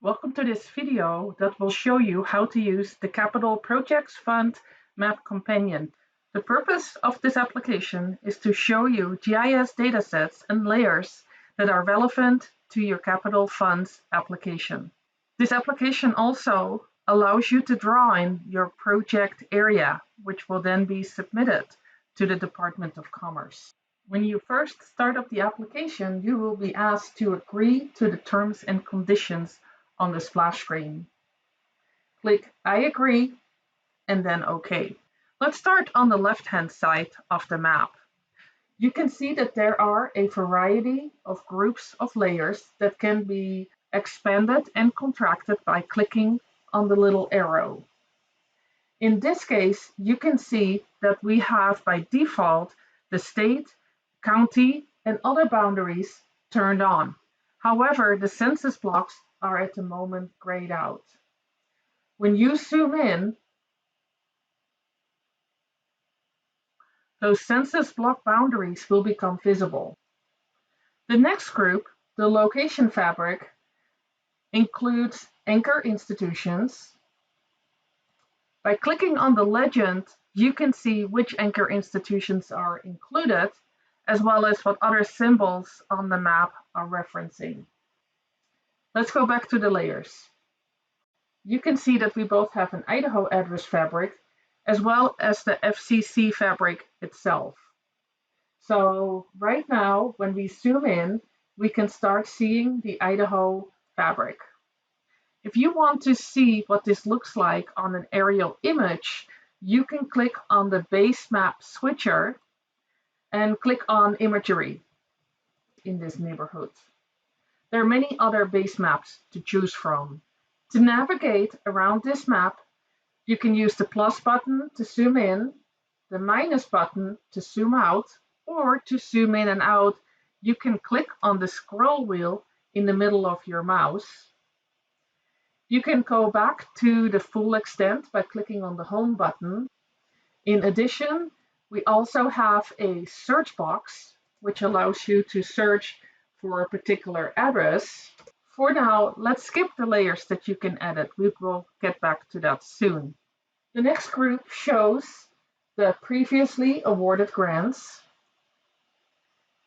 Welcome to this video that will show you how to use the Capital Projects Fund Map Companion. The purpose of this application is to show you GIS datasets and layers that are relevant to your Capital Funds application. This application also allows you to draw in your project area, which will then be submitted to the Department of Commerce. When you first start up the application, you will be asked to agree to the terms and conditions on the splash screen. Click I agree and then OK. Let's start on the left-hand side of the map. You can see that there are a variety of groups of layers that can be expanded and contracted by clicking on the little arrow. In this case, you can see that we have by default the state, county, and other boundaries turned on. However, the census blocks are at the moment grayed out. When you zoom in, those census block boundaries will become visible. The next group, the location fabric, includes anchor institutions. By clicking on the legend, you can see which anchor institutions are included, as well as what other symbols on the map are referencing. Let's go back to the layers. You can see that we both have an Idaho address fabric as well as the FCC fabric itself. So right now, when we zoom in, we can start seeing the Idaho fabric. If you want to see what this looks like on an aerial image, you can click on the base map switcher and click on imagery in this neighborhood. There are many other base maps to choose from. To navigate around this map, you can use the plus button to zoom in, the minus button to zoom out, or to zoom in and out, you can click on the scroll wheel in the middle of your mouse. You can go back to the full extent by clicking on the home button. In addition, we also have a search box, which allows you to search for a particular address. For now, let's skip the layers that you can edit. We will get back to that soon. The next group shows the previously awarded grants.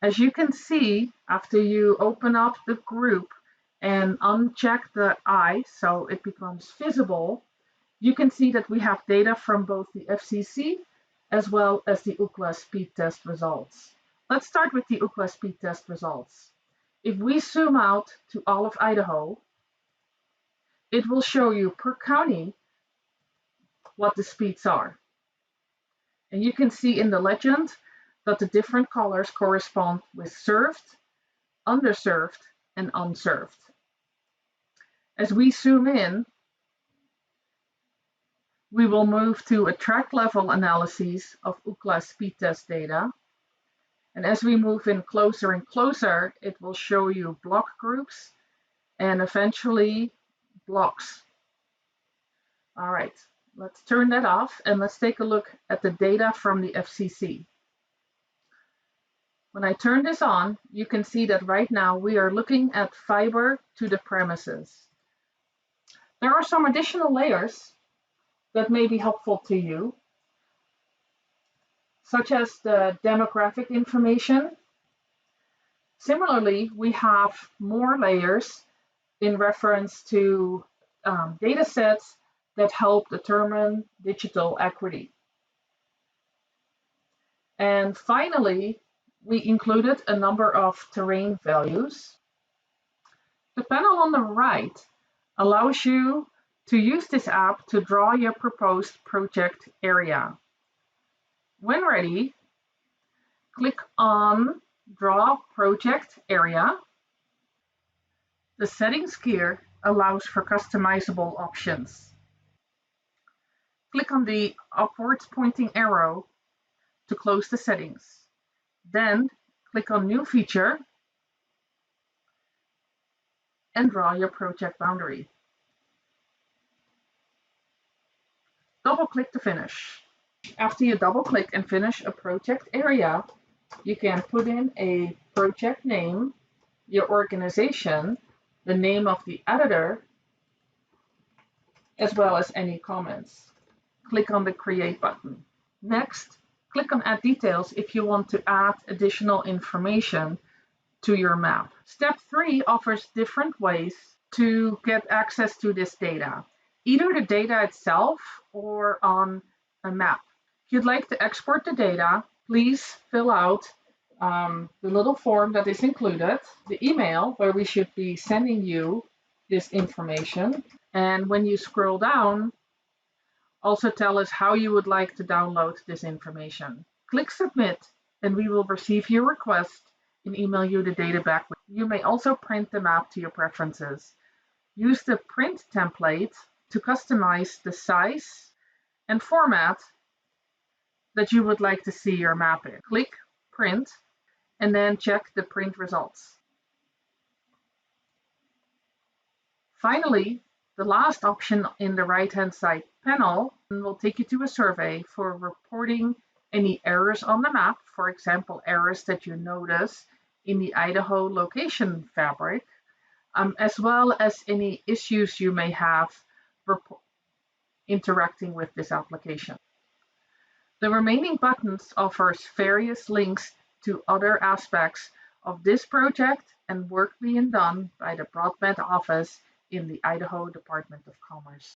As you can see, after you open up the group and uncheck the I so it becomes visible, you can see that we have data from both the FCC as well as the UCLA speed test results. Let's start with the UCLA speed test results. If we zoom out to all of Idaho, it will show you per county what the speeds are. And you can see in the legend that the different colors correspond with served, underserved, and unserved. As we zoom in, we will move to a track level analysis of UCLA speed test data. And as we move in closer and closer, it will show you block groups and eventually blocks. All right, let's turn that off and let's take a look at the data from the FCC. When I turn this on, you can see that right now we are looking at fiber to the premises. There are some additional layers that may be helpful to you, such as the demographic information. Similarly, we have more layers in reference to data sets that help determine digital equity. And finally, we included a number of terrain values. The panel on the right allows you to use this app to draw your proposed project area. When ready, click on Draw Project Area. The Settings gear allows for customizable options. Click on the upwards pointing arrow to close the settings. Then click on New Feature and draw your project boundary. Double-click to finish. After you double-click and finish a project area, you can put in a project name, your organization, the name of the editor, as well as any comments. Click on the Create button. Next, click on Add Details if you want to add additional information to your map. Step 3 offers different ways to get access to this data, either the data itself or on a map. If you'd like to export the data, please fill out the little form that is included, the email where we should be sending you this information. And when you scroll down, also tell us how you would like to download this information. Click Submit, and we will receive your request and email you the data back. You may also print the map to your preferences. Use the print template to customize the size and format that you would like to see your map in. Click Print, and then check the print results. Finally, the last option in the right-hand side panel will take you to a survey for reporting any errors on the map, for example, errors that you notice in the Idaho location fabric, as well as any issues you may have interacting with this application. The remaining buttons offers various links to other aspects of this project and work being done by the Broadband office in the Idaho Department of Commerce.